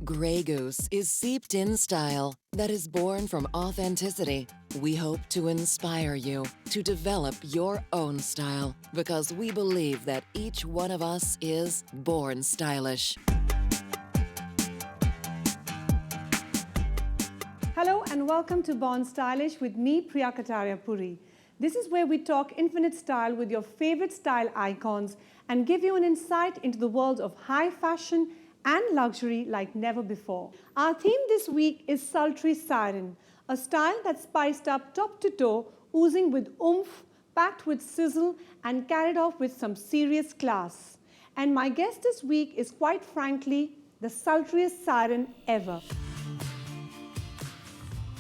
Grey Goose is seeped in style that is born from authenticity. We hope to inspire you to develop your own style because we believe that each one of us is born stylish. Hello and welcome to Born Stylish with me, Pria Kataaria Puri. This is where we talk infinite style with your favorite style icons and give you an insight into the world of high fashion and luxury like never before. Our theme this week is Sultry Siren, a style that's spiced up top to toe, oozing with oomph, packed with sizzle and carried off with some serious class. And my guest this week is quite frankly the sultriest siren ever.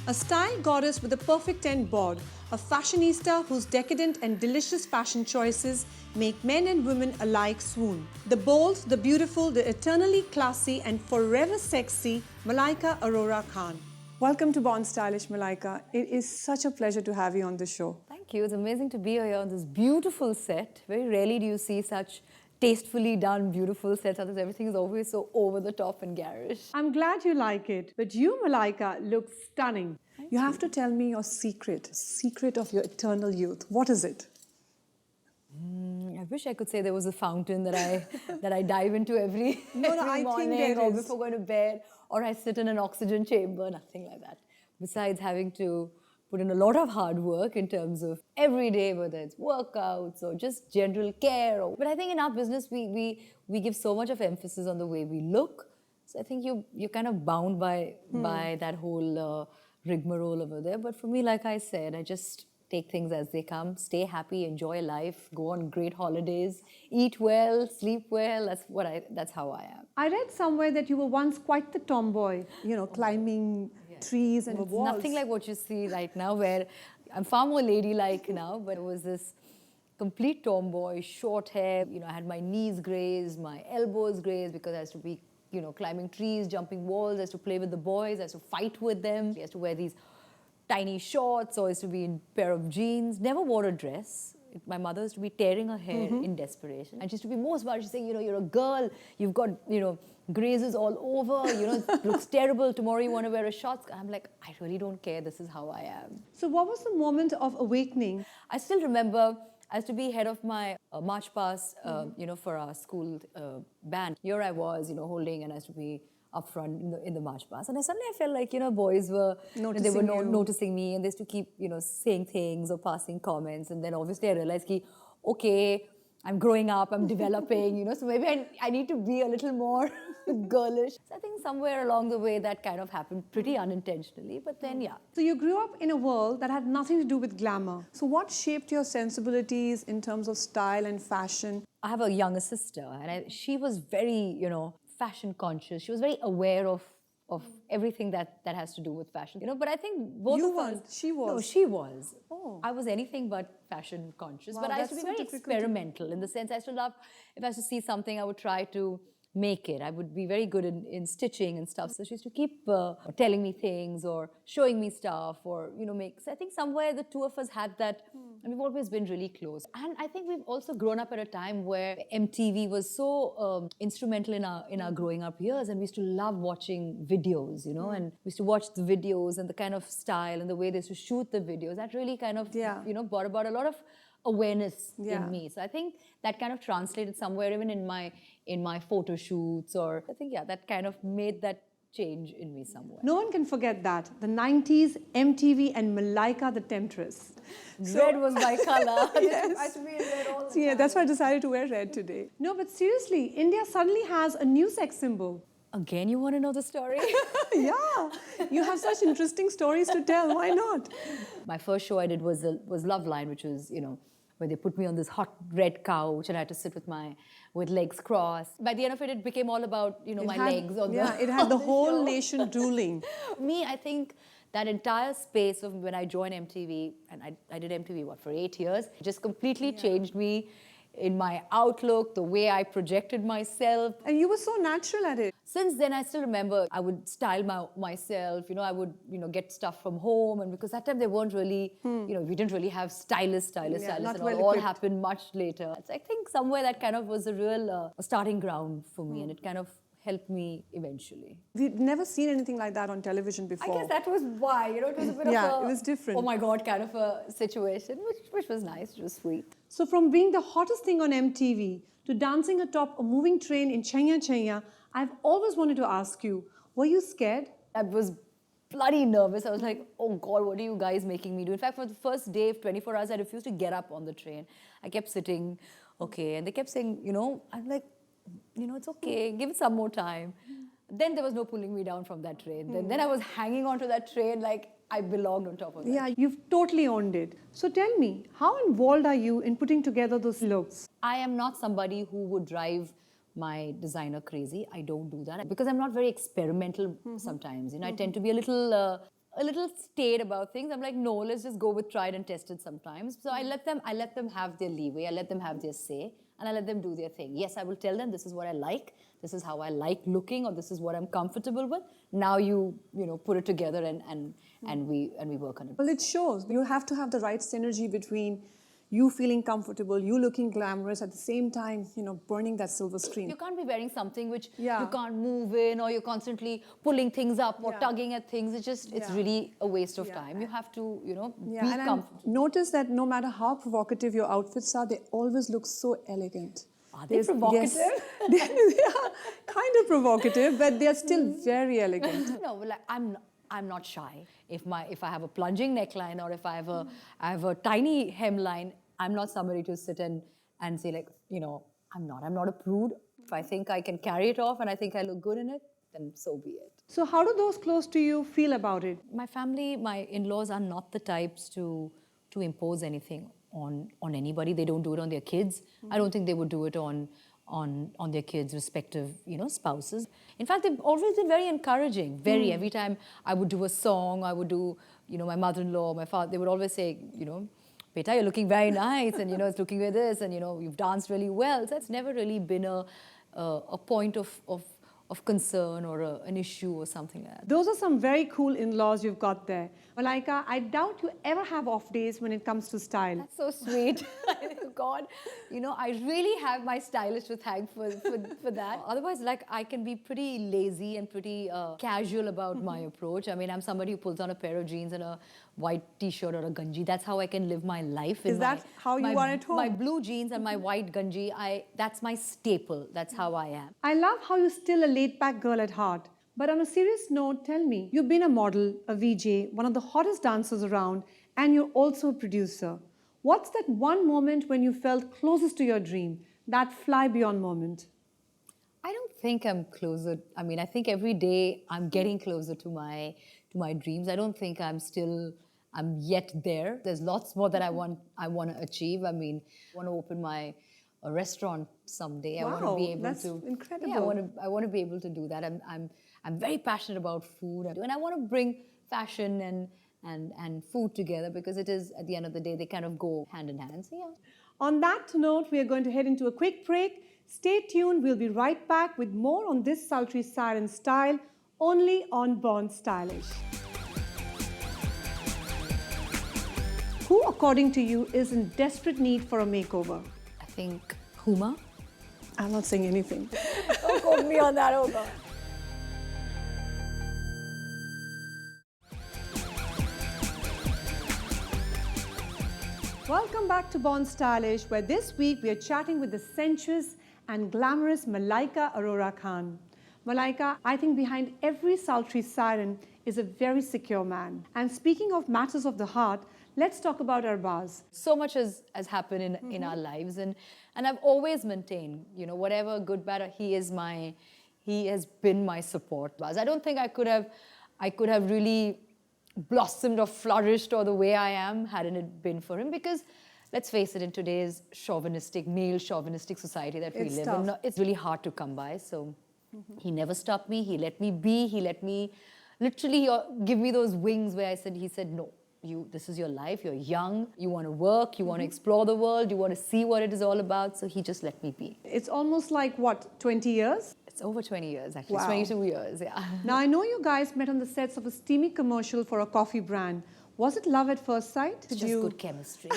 A style goddess with a perfect 10 board, a fashionista whose decadent and delicious fashion choices make men and women alike swoon. The bold, the beautiful, the eternally classy and forever sexy Malaika Arora Khan. Welcome to Born Stylish, Malaika. It is such a pleasure to have you on the show. Thank you. It's amazing to be here on this beautiful set. Very rarely do you see such tastefully done, beautiful sets. Otherwise, everything is always so over the top and garish. I'm glad you like it, but you, Malaika, look stunning. You have to tell me your secret of your eternal youth. What is it? I wish I could say there was a fountain that I dive into every morning or before going to bed, or I sit in an oxygen chamber, nothing like that. Besides having to put in a lot of hard work in terms of every day, whether it's workouts or just general care. But I think in our business, we give so much of emphasis on the way we look. So I think you're kind of bound by that whole rigmarole over there. But for me, like I said, I just take things as they come, stay happy, enjoy life, go on great holidays, eat well, sleep well. That's how I am. I read somewhere that you were once quite the tomboy, climbing trees and walls. Nothing like what you see right now, where I'm far more ladylike now, but it was this complete tomboy, short hair. I had my knees grazed, my elbows grazed because I used to be climbing trees, jumping walls. I used to play with the boys. I used to fight with them. I used to wear these tiny shorts, or I used to be in a pair of jeans. Never wore a dress. My mother used to be tearing her hair in desperation. And she used to be most about it. She's saying, you're a girl. You've got, grazes all over. It looks terrible. Tomorrow you want to wear a short skirt. I'm like, I really don't care. This is how I am. So what was the moment of awakening? I still remember I used to be head of my march past, for our school band. Here I was, holding, and I used to be up front in the march past. And suddenly I felt like, boys were noticing me, and they used to keep, saying things or passing comments. And then obviously I realized, okay, I'm growing up, I'm developing, so maybe I need to be a little more girlish. So I think somewhere along the way that kind of happened pretty unintentionally, but then yeah. So you grew up in a world that had nothing to do with glamour. So what shaped your sensibilities in terms of style and fashion? I have a younger sister, and she was very, fashion conscious. She was very aware of everything that has to do with fashion. But I think both you of weren't. us... She was. No, she was. Oh. I was anything but fashion conscious. Wow, but I used to be so very difficult. experimental in the sense I used to love, if I used to see something, I would try to make it. I would be very good in stitching and stuff. So she used to keep telling me things or showing me stuff or, make... So I think somewhere the two of us had that, and we've always been really close. And I think we've also grown up at a time where MTV was so instrumental in our growing up years, and we used to love watching videos, and we used to watch the videos and the kind of style and the way they used to shoot the videos. That really kind of, brought about a lot of awareness in me. So I think that kind of translated somewhere even in my photo shoots, or I think, that kind of made that change in me somewhere. No one can forget that. The 90s, MTV and Malaika the Temptress. Red was my color. Yes. I used to be in red all the time. Yeah, that's why I decided to wear red today. No, but seriously, India suddenly has a new sex symbol. Again, you want to know the story? Yeah, you have such interesting stories to tell. Why not? My first show I did was Loveline, which was, where they put me on this hot red couch and I had to sit with legs crossed. By the end of it, it became all about, my legs on the it had the whole show. Nation drooling. Me, I think that entire space of when I joined MTV, and I did MTV, for 8 years, just completely changed me in my outlook, the way I projected myself. And you were so natural at it. Since then, I still remember I would style myself, I would, get stuff from home. And because that time they weren't really, we didn't really have stylists. And all happened much later. So I think somewhere that kind of was a real starting ground for me. And it kind of helped me eventually. We'd never seen anything like that on television before. I guess that was why, it was a bit of Yeah, it was different. oh my God, kind of a situation, which was nice, it was sweet. So from being the hottest thing on MTV to dancing atop a moving train in Chenya Chenya, I've always wanted to ask you, were you scared? I was bloody nervous. I was like, oh God, what are you guys making me do? In fact, for the first day of 24 hours, I refused to get up on the train. I kept sitting, okay, and they kept saying, I'm like, it's okay, give it some more time. Then there was no pulling me down from that train. Then I was hanging onto that train like I belonged on top of it. Yeah, you've totally owned it. So tell me, how involved are you in putting together those looks? I am not somebody who would drive my designer crazy. I don't do that because I'm not very experimental sometimes. I tend to be a little staid about things. I'm like, no, let's just go with tried and tested sometimes. So I let them have their leeway. I let them have their say, and I let them do their thing. Yes, I will tell them this is what I like. This is how I like looking, or this is what I'm comfortable with. Now you put it together and we work on it. Well, it shows. You have to have the right synergy between you feeling comfortable, you looking glamorous, at the same time, burning that silver screen. You can't be wearing something which Yeah. you can't move in, or you're constantly pulling things up or Yeah. tugging at things. It's Yeah. really a waste of Yeah. time. You have to, be and I comfortable. notice that no matter how provocative your outfits are, they always look so elegant. Are they provocative? Yes, they are kind of provocative, but they're still very elegant. No, well, I'm not shy. If I have a plunging neckline, or if I have a tiny hemline, I'm not somebody to sit and say like, I'm not a prude. If I think I can carry it off and I think I look good in it, then so be it. So how do those close to you feel about it? My family, my in-laws are not the types to impose anything on anybody. They don't do it on their kids. I don't think they would do it on their kids' respective, spouses. In fact, they've always been very encouraging. Every time I would do a song, I would do, my mother-in-law, my father, they would always say, Beta, you're looking very nice, and it's looking like this, and you've danced really well. So that's never really been a point of concern or an issue or something like that. Those are some very cool in-laws you've got there. Malaika, I doubt you ever have off days when it comes to style. That's so sweet. God, I really have my stylist to thank for that. Otherwise, I can be pretty lazy and pretty casual about my approach. I mean, I'm somebody who pulls on a pair of jeans and a white t-shirt or a ganji. That's how I can live my life. Is that how you are at home? My blue jeans and my white ganji, that's my staple. That's how I am. I love how you're still a laid-back girl at heart. But on a serious note, tell me, you've been a model, a VJ, one of the hottest dancers around, and you're also a producer. What's that one moment when you felt closest to your dream, that fly beyond moment? I don't think I'm closer. I mean, I think every day I'm getting closer to my dreams. I don't think I'm yet there. There's lots more that I want to achieve. I mean, I want to open a restaurant someday. Wow, I want to be able that's to. incredible. Yeah, I want to be able to do that. I'm very passionate about food, and I want to bring fashion and food together, because it is, at the end of the day, they kind of go hand in hand. So yeah. On that note, we are going to head into a quick break. Stay tuned. We'll be right back with more on this sultry Siren style, only on Born Stylish. Who, according to you, is in desperate need for a makeover? I think Huma. I'm not saying anything. Don't quote me on that, oh God. Welcome back to Born Stylish, where this week we are chatting with the sensuous and glamorous Malaika Arora Khan. Malaika, I think behind every sultry siren is a very secure man. And speaking of matters of the heart, let's talk about Arbaz. So much has happened in our lives, and I've always maintained, whatever good, bad, he has been my support. I don't think I could have really blossomed or flourished or the way I am hadn't it been for him, because let's face it, in today's male chauvinistic society that we live in, it's really hard to come by. So he never stopped me. He let me be. He let me literally give me those wings where he said, no, this is your life. You're young. You want to work. You want to explore the world. You want to see what it is all about. So he just let me be. It's almost like, what, 20 years? It's over 20 years, actually. Wow. It's 22 years, yeah. Now, I know you guys met on the sets of a steamy commercial for a coffee brand. Was it love at first sight? It's just good chemistry.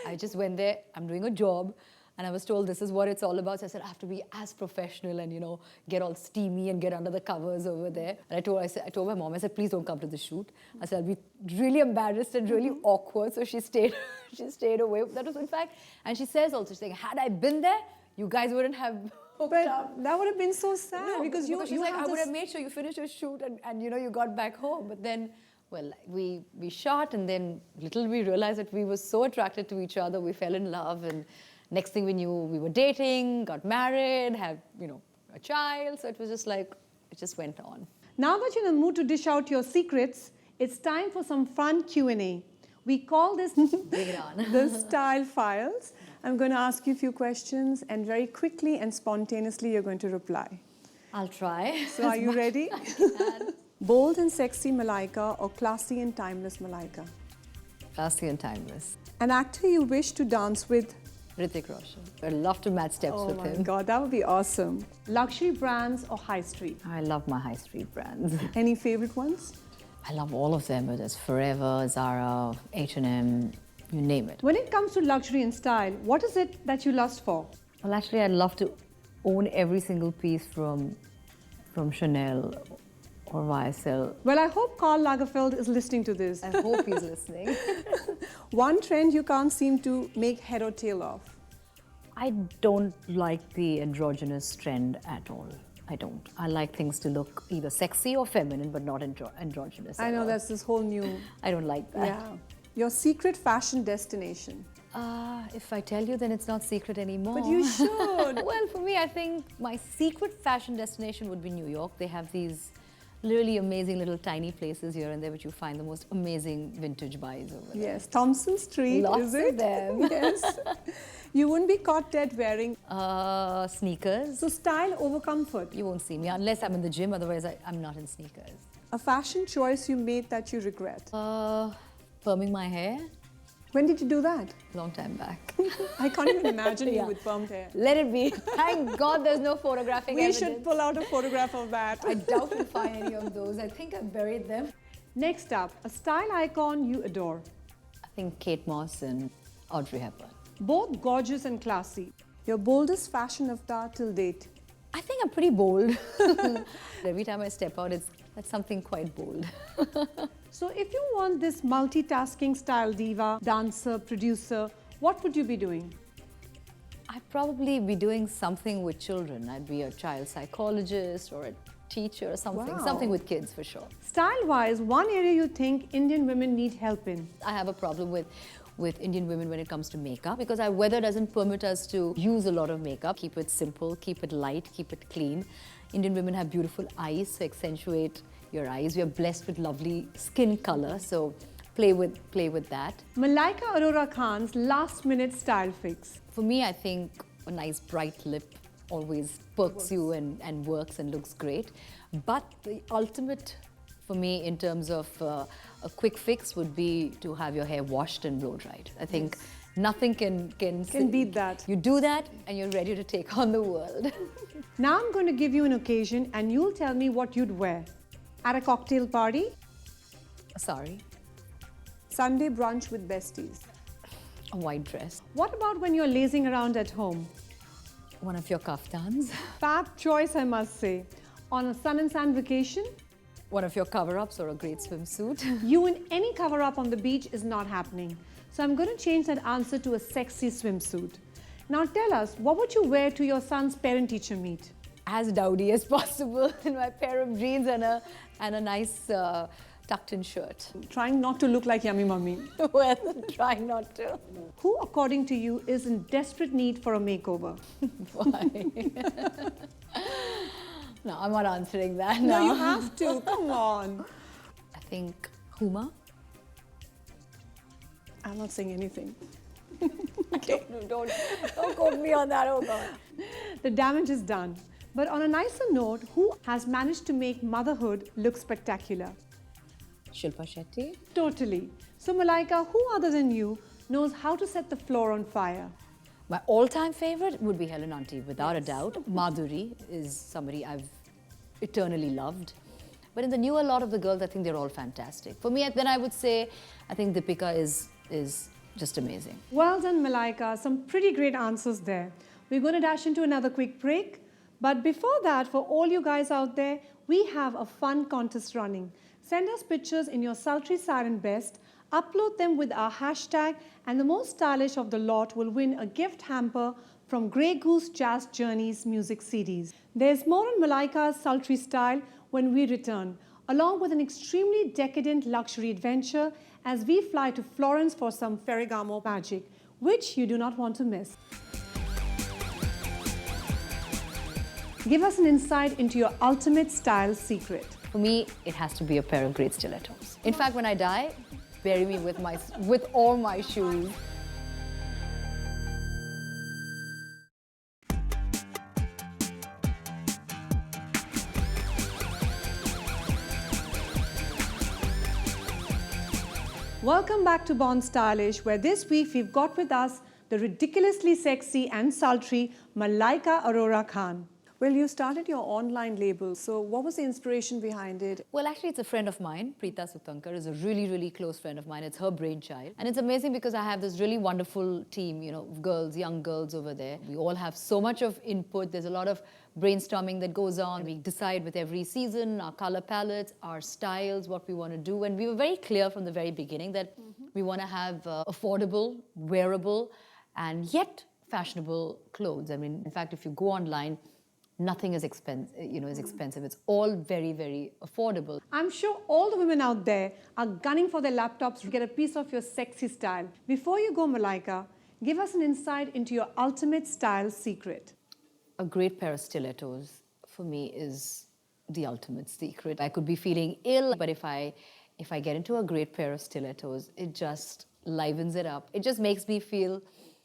I just went there. I'm doing a job. And I was told this is what it's all about. So I said, I have to be as professional and, you know, get all steamy and get under the covers over there. And I told my mom, I said, please don't come to the shoot. I said, I'll be really embarrassed and really awkward. So she stayed away. That was in fact, and she says also, she's saying, had I been there, you guys wouldn't have hooked up. That would have been so sad. No, because she's like, I would have made sure you finished your shoot and you know, you got back home. But then, well, we shot, and then little we realized that we were so attracted to each other, we fell in love, and next thing we knew, we were dating, got married, had, you know, a child. So it was just like, it just went on. Now that you're in the mood to dish out your secrets, it's time for some fun Q&A. We call this Bring it on. the Style Files. I'm going to ask you a few questions, and very quickly and spontaneously you're going to reply. I'll try. So are you ready? Bold and sexy Malaika or classy and timeless Malaika? Classy and timeless. An actor you wish to dance with? Hrithik Roshan. I'd love to match steps with him. Oh my God, that would be awesome. Luxury brands or high street? I love my high street brands. Any favorite ones? I love all of them, whether it's Forever, Zara, H&M, you name it. When it comes to luxury and style, what is it that you lust for? Well, actually, I'd love to own every single piece from Chanel or YSL. Well, I hope Karl Lagerfeld is listening to this. I hope he's listening. One trend you can't seem to make head or tail of? I don't like the androgynous trend at all. I don't. I like things to look either sexy or feminine, but not androgynous. I know all. that's this whole new... I don't like that. Yeah. Your secret fashion destination? If I tell you, then it's not secret anymore. But you should. Well, for me, I think my secret fashion destination would be New York. They have these really amazing little tiny places here and there which you find the most amazing vintage buys over there. Yes, Thompson Street, Lots is it? of them. Yes. You wouldn't be caught dead wearing... Sneakers. So style over comfort. You won't see me unless I'm in the gym, otherwise I'm not in sneakers. A fashion choice you made that you regret? Perming my hair. When did you do that? Long time back. I can't even imagine you Yeah. with permed hair. Let it be. Thank God there's no photographing We evidence. should pull out a photograph of that. I doubt we'll find any of those. I think I buried them. Next up, a style icon you adore. I think Kate Moss and Audrey Hepburn. Both gorgeous and classy. Your boldest fashion avatar till date. I think I'm pretty bold. Every time I step out, that's something quite bold. So if you want this multitasking style diva, dancer, producer, what would you be doing? I'd probably be doing something with children. I'd be a child psychologist or a teacher or something. Wow. Something with kids for sure. Style-wise, one area you think Indian women need help in? I have a problem with Indian women when it comes to makeup because our weather doesn't permit us to use a lot of makeup. Keep it simple, keep it light, keep it clean. Indian women have beautiful eyes, so accentuate your eyes. We are blessed with lovely skin color, so play with that. Malaika Arora Khan's last-minute style fix. For me, I think a nice bright lip always perks you and works and looks great. But the ultimate for me in terms of a quick fix would be to have your hair washed and blow dried. I think nothing can beat that. You do that and you're ready to take on the world. Now I'm going to give you an occasion and you'll tell me what you'd wear. At a cocktail party, Sorry, Sunday brunch with besties. a white dress. What about when you're lazing around at home? One of your kaftans. Fab choice, I must say. On a sun and sand vacation, One of your cover-ups or a great swimsuit. you in any cover-up on the beach is not happening. So I'm going to change that answer to a sexy swimsuit. Now tell us, what would you wear to your son's parent-teacher meet? As dowdy as possible in my pair of jeans and a nice tucked-in shirt. Trying not to look like Yummy Mummy. Well, trying not to. Who, according to you, is in desperate need for a makeover? Why? No, I'm not answering that No, now. you have to. Come on. I think Huma. I'm not saying anything. Don't quote me on that, oh God. The damage is done. But on a nicer note, who has managed to make motherhood look spectacular? Shilpa Shetty. Totally. So Malaika, who other than you knows how to set the floor on fire? My all-time favorite would be Helen Hunty, without a doubt. Madhuri is somebody I've eternally loved. But in the newer lot of the girls, I think they're all fantastic. For me, then I would say, I think Deepika is just amazing. Well done, Malaika. Some pretty great answers there. We're going to dash into another quick break. But before that, for all you guys out there, we have a fun contest running. Send us pictures in your sultry Siren best, upload them with our hashtag, and the most stylish of the lot will win a gift hamper from Grey Goose Jazz Journeys music CDs. There's more on Malaika's sultry style when we return, along with an extremely decadent luxury adventure as we fly to Florence for some Ferragamo magic, which you do not want to miss. Give us an insight into your ultimate style secret. For me, it has to be a pair of great stilettos. In fact, when I die, bury me with all my shoes. Welcome back to Born Stylish, where this week we've got with us the ridiculously sexy and sultry Malaika Arora Khan. Well, you started your online label, so what was the inspiration behind it? Well, actually, it's a friend of mine, Preeta Sutankar, is a really, really close friend of mine. It's her brainchild. And it's amazing because I have this really wonderful team, you know, of girls, young girls over there. We all have so much of input. There's a lot of brainstorming that goes on. We decide with every season, our color palettes, our styles, what we want to do. And we were very clear from the very beginning that we want to have affordable, wearable, and yet fashionable clothes. I mean, in fact, if you go online, nothing is expensive. It's all very, very affordable. I'm sure all the women out there are gunning for their laptops to get a piece of your sexy style. Before you go, Malaika, give us an insight into your ultimate style secret. A great pair of stilettos, for me, is the ultimate secret. I could be feeling ill, but if I get into a great pair of stilettos, it just livens it up. It just makes me feel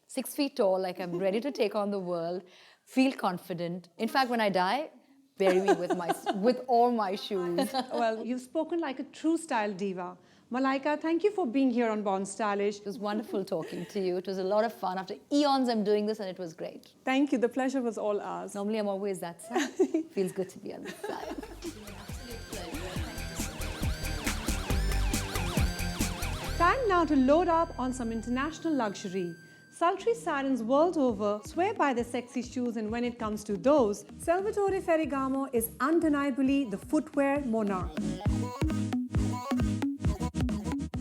6 feet tall, like I'm ready to take on the world. Feel confident. In fact, when I die, bury me with all my shoes. Well, you've spoken like a true style diva. Malaika, thank you for being here on Born Stylish. It was wonderful talking to you. It was a lot of fun. After eons, I'm doing this and it was great. Thank you. The pleasure was all ours. Normally, I'm always that side. Feels good to be on this side. Time now to load up on some international luxury. Sultry sirens world over swear by their sexy shoes, and when it comes to those, Salvatore Ferragamo is undeniably the footwear monarch.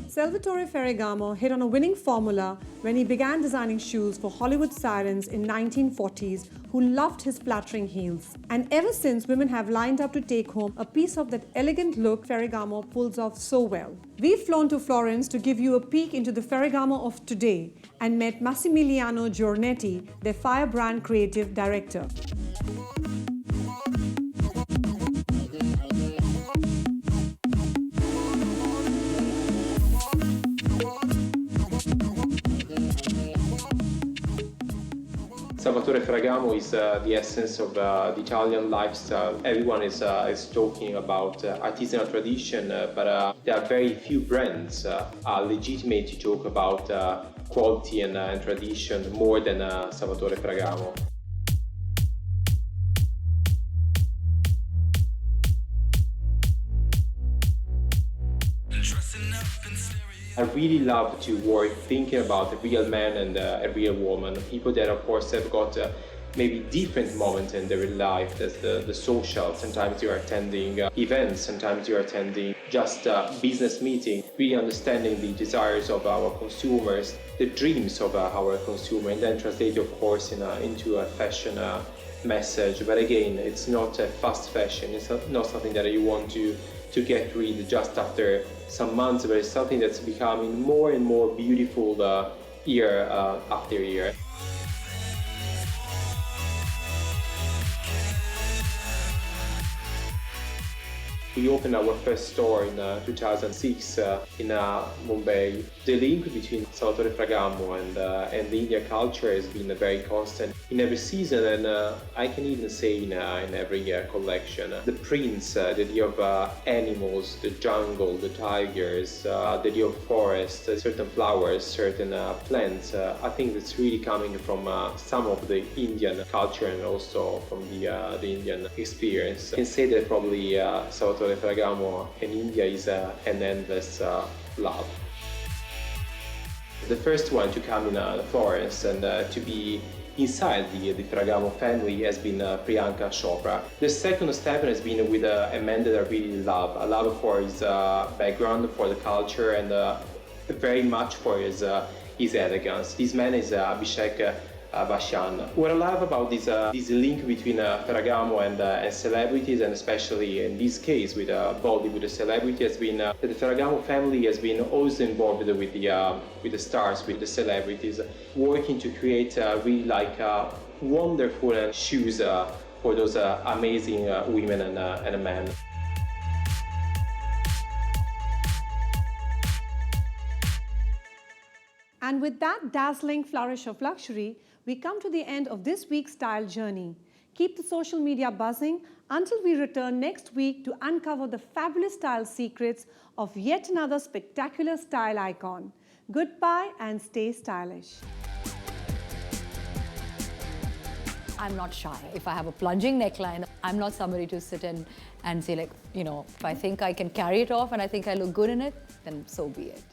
Salvatore Ferragamo hit on a winning formula when he began designing shoes for Hollywood sirens in 1940s who loved his flattering heels. And ever since, women have lined up to take home a piece of that elegant look Ferragamo pulls off so well. We've flown to Florence to give you a peek into the Ferragamo of today and met Massimiliano Giornetti, their firebrand creative director. Salvatore Ferragamo is the essence of the Italian lifestyle. Everyone is talking about artisanal tradition, but there are very few brands are legitimate to talk about quality and tradition more than Salvatore Ferragamo. I really love to work thinking about a real man and a real woman. People that, of course, have got maybe different moments in their life. There's the social. Sometimes you're attending events. Sometimes you're attending just business meeting. Really understanding the desires of our consumers, the dreams of our consumer, and then translate, of course, into a fashion message. But again, it's not a fast fashion. It's not something that you want to get rid just after some months, but it's something that's becoming more and more beautiful year after year. We opened our first store in 2006 in Mumbai. The link between Salvatore Ferragamo and the Indian culture has been very constant in every season, and I can even say in every collection. The prints, the idea of animals, the jungle, the tigers, the idea of forest, certain flowers, certain plants. I think it's really coming from some of the Indian culture and also from the Indian experience. I can say that probably Salvatore Ferragamo in India is an endless love. The first one to come in Florence and to be inside the Ferragamo family has been Priyanka Chopra. The second step has been with a man that I really love. I love for his background, for the culture, and very much for his elegance. This man is Abhishek Bachchan. What I love about this link between Ferragamo and celebrities, and especially in this case with Bollywood celebrity, has been that the Ferragamo family has been always involved with the stars, with the celebrities, working to create really like wonderful shoes for those amazing women and men. And with that dazzling flourish of luxury, we come to the end of this week's style journey. Keep the social media buzzing until we return next week to uncover the fabulous style secrets of yet another spectacular style icon. Goodbye and stay stylish. I'm not shy. If I have a plunging neckline, I'm not somebody to sit and say like, if I think I can carry it off and I think I look good in it, then so be it.